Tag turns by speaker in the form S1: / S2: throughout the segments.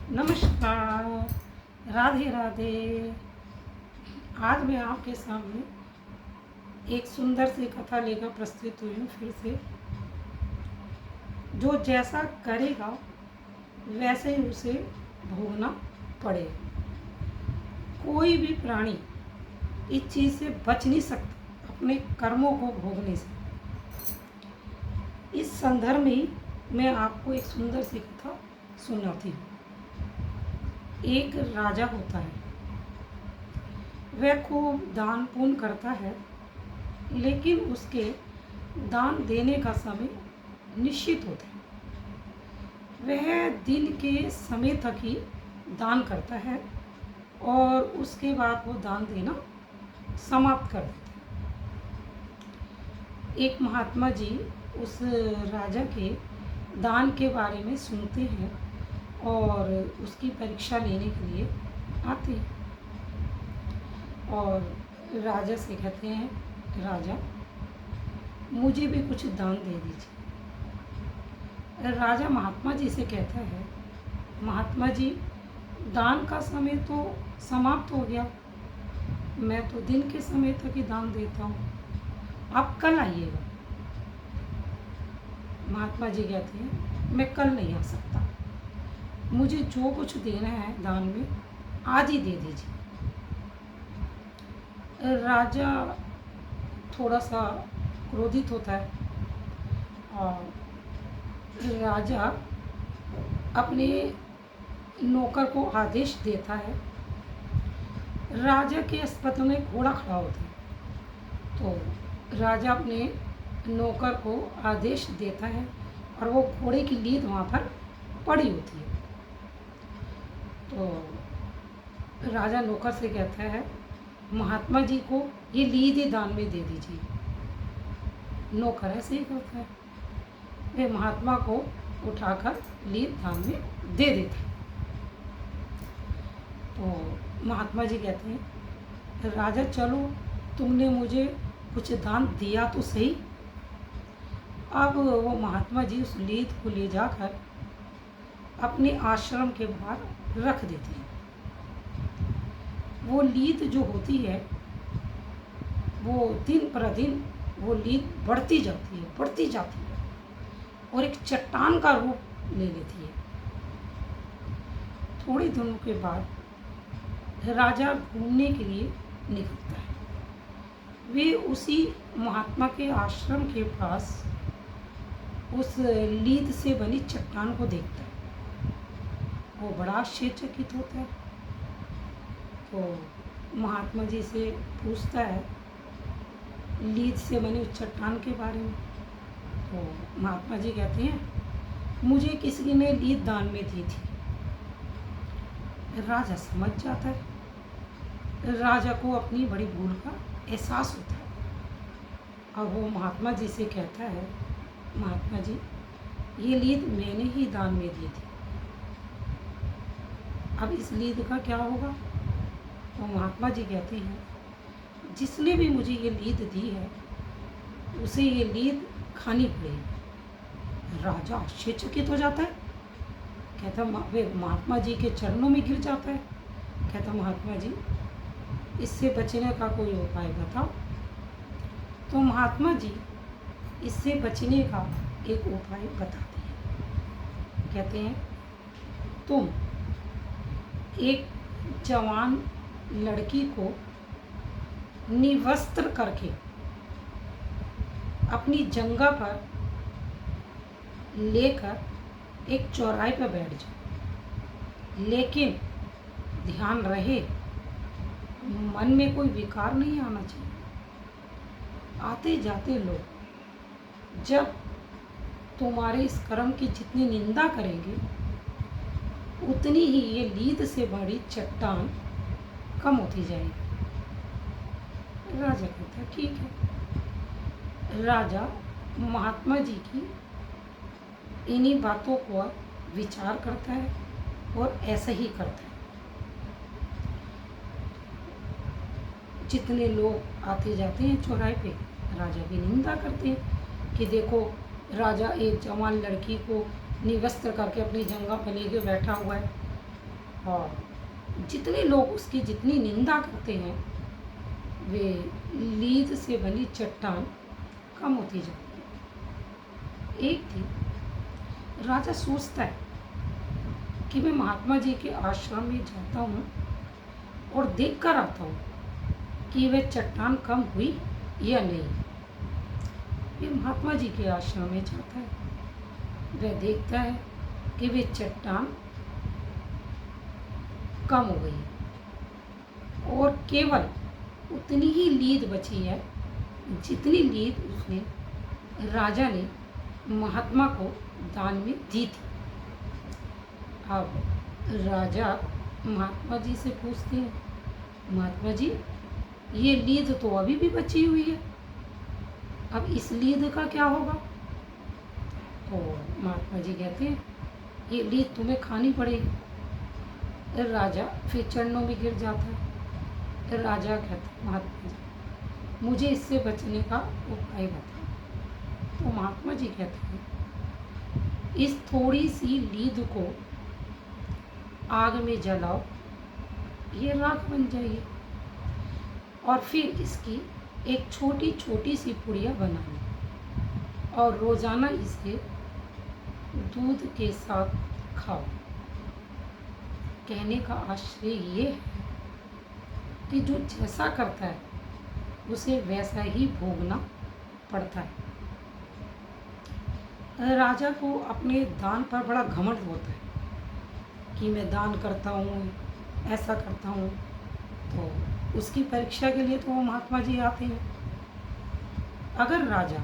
S1: नमस्कार, राधे राधे। आज मैं आपके सामने एक सुंदर सी कथा लेकर प्रस्तुत हुई हूँ फिर से। जो जैसा करेगा वैसे ही उसे भोगना पड़ेगा। कोई भी प्राणी इस चीज़ से बच नहीं सकता अपने कर्मों को भोगने से। इस संदर्भ में ही मैं आपको एक सुंदर सी कथा सुनाती हूँ। एक राजा होता है, वह खूब दान पुण्य करता है, लेकिन उसके दान देने का समय निश्चित होता है। वह दिन के समय तक ही दान करता है और उसके बाद वो दान देना समाप्त कर देता है। एक महात्मा जी उस राजा के दान के बारे में सुनते हैं और उसकी परीक्षा लेने के लिए आते हैं और राजा से कहते हैं, राजा मुझे भी कुछ दान दे दीजिए। राजा महात्मा जी से कहता है, महात्मा जी दान का समय तो समाप्त हो गया, मैं तो दिन के समय तक ही दान देता हूँ, आप कल आइएगा। महात्मा जी कहते हैं, मैं कल नहीं आ सकता, मुझे जो कुछ देना है दान में आज ही दे दीजिए। राजा थोड़ा सा क्रोधित होता है और राजा अपने नौकर को आदेश देता है। राजा के अस्पताल में घोड़ा खड़ा होता है, तो राजा अपने नौकर को आदेश देता है और वो घोड़े की लीद वहाँ पर पड़ी होती है। तो राजा नौकर से कहता है, महात्मा जी को ये लीद ही दान में दे दीजिए। नौकर ऐसे ही करता है, वे महात्मा को उठाकर लीद दान में दे देते हैं। तो महात्मा जी कहते हैं, राजा चलो तुमने मुझे कुछ दान दिया तो सही। अब वो महात्मा जी उस लीद को ले जाकर अपने आश्रम के बाहर रख देते हैं। वो लीद जो होती है वो दिन प्रतिदिन वो लीद बढ़ती जाती है और एक चट्टान का रूप ले लेती है। थोड़े दिनों के बाद राजा घूमने के लिए निकलता है। वे उसी महात्मा के आश्रम के पास उस लीद से बनी चट्टान को देखता है। वो बड़ा आश्चर्यचकित होता है, तो महात्मा जी से पूछता है लीद से बनी उस चट्टान के बारे में। तो महात्मा जी कहते हैं, मुझे किसी ने लीद दान में दी थी। राजा समझ जाता है, राजा को अपनी बड़ी भूल का एहसास होता है और वो महात्मा जी से कहता है, महात्मा जी ये लीद मैंने ही दान में दी थी, अब इस लीद का क्या होगा। तो महात्मा जी कहते हैं, जिसने भी मुझे ये लीद दी है उसे ये लीद खानी पड़ेगी। राजा आश्चर्यचकित हो जाता है, कहता वे महात्मा जी के चरणों में गिर जाता है, कहता महात्मा जी इससे बचने का कोई उपाय बताओ। तो महात्मा जी इससे बचने का एक उपाय बताते हैं। कहते हैं, तुम एक जवान लड़की को निवस्त्र करके अपनी जंगा पर लेकर एक चौराहे पर बैठ जाओ, लेकिन ध्यान रहे मन में कोई विकार नहीं आना चाहिए। आते जाते लोग जब तुम्हारे इस कर्म की जितनी निंदा करेंगे उतनी ही ये लीद से बड़ी चट्टान कम होती जाएगी। राजा कहता है ठीक है। राजा महात्मा जी की इन्हीं बातों को विचार करता है और ऐसा ही करता है। जितने लोग आते जाते हैं चौराहे पे राजा की निंदा करते हैं कि देखो राजा एक जवान लड़की को निवस्त्र करके अपनी जंगा पर लेके बैठा हुआ है, और जितने लोग उसकी जितनी निंदा करते हैं वे लीद से बनी चट्टान कम होती जाती है। एक दिन राजा सोचता है कि मैं महात्मा जी के आश्रम में जाता हूँ और देख कर आता हूँ कि वह चट्टान कम हुई या नहीं। वे महात्मा जी के आश्रम में जाता है, वह देखता है कि वे चट्टान कम हो गई और केवल उतनी ही लीद बची है जितनी लीद उसने राजा ने महात्मा को दान में दी थी। अब राजा महात्मा जी से पूछते हैं, महात्मा जी ये लीद तो अभी भी बची हुई है, अब इस लीद का क्या होगा? तो महात्मा जी कहते हैं ये लीद तुम्हें खानी पड़ेगी। राजा फिर चरणों में गिर जाता है। राजा कहते हैं महात्मा जी मुझे इससे बचने का उपाय बताओ। तो महात्मा जी कहते हैं इस थोड़ी सी लीद को आग में जलाओ, ये राख बन जाएगी, और फिर इसकी एक छोटी छोटी सी पुड़िया बना लो और रोज़ाना इसे दूध के साथ खाओ। कहने का आशय ये है कि जो जैसा करता है उसे वैसा ही भोगना पड़ता है। राजा को अपने दान पर बड़ा घमंड होता है कि मैं दान करता हूँ, ऐसा करता हूँ। तो उसकी परीक्षा के लिए तो वो महात्मा जी आते हैं। अगर राजा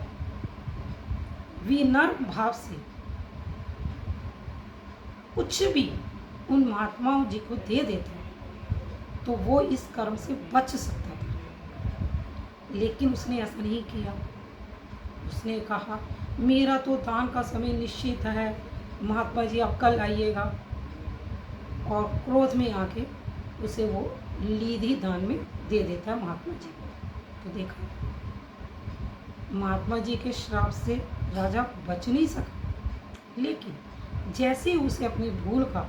S1: विनम्र भाव से कुछ भी उन महात्माओं जी को दे देता तो वो इस कर्म से बच सकता था, लेकिन उसने ऐसा नहीं किया। उसने कहा मेरा तो दान का समय निश्चित है, महात्मा जी आप कल आइएगा, और क्रोध में आके उसे वो लीद ही दान में दे देता है महात्मा जी को। तो देखा महात्मा जी के श्राप से राजा बच नहीं सका, लेकिन जैसे उसे अपनी भूल का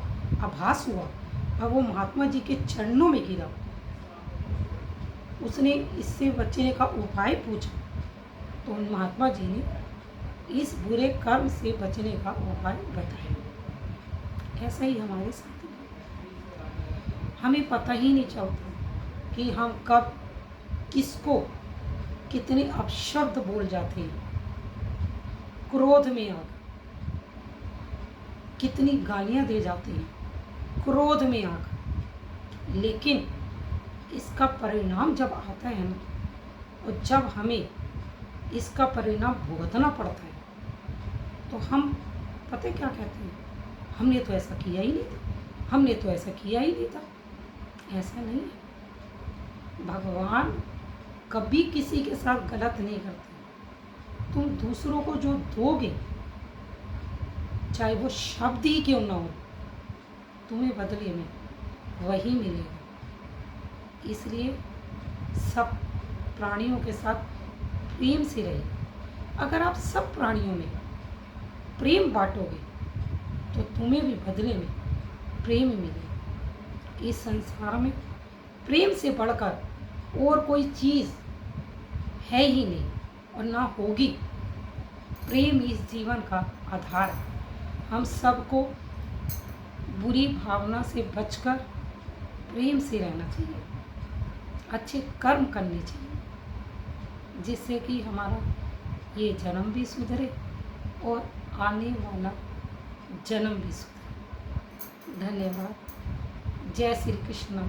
S1: आभास हुआ अब वो महात्मा जी के चरणों में गिरा। उसने इससे बचने का उपाय पूछा तो उन महात्मा जी ने इस बुरे कर्म से बचने का उपाय बताया। ऐसा ही हमारे साथ हमें पता ही नहीं चलता कि हम कब किसको कितने अपशब्द बोल जाते हैं। क्रोध में आकर कितनी गालियां दे जाते हैं, क्रोध में आकर, लेकिन इसका परिणाम जब आता है ना, और जब हमें इसका परिणाम भुगतना पड़ता है तो हम पता क्या कहते हैं, हमने तो ऐसा किया ही नहीं था, हमने तो ऐसा किया ही नहीं था। ऐसा नहीं है। भगवान कभी किसी के साथ गलत नहीं करते। तुम दूसरों को जो दोगे चाहे वो शब्द ही क्यों ना हो, तुम्हें बदले में वही मिलेगा। इसलिए सब प्राणियों के साथ प्रेम से रहिए। अगर आप सब प्राणियों में प्रेम बांटोगे तो तुम्हें भी बदले में प्रेम मिलेगा। इस संसार में प्रेम से बढ़कर और कोई चीज़ है ही नहीं और ना होगी। प्रेम इस जीवन का आधार है। हम सबको बुरी भावना से बचकर प्रेम से रहना चाहिए, अच्छे कर्म करने चाहिए, जिससे कि हमारा ये जन्म भी सुधरे और आने वाला जन्म भी सुधरे। धन्यवाद। जय श्री कृष्ण।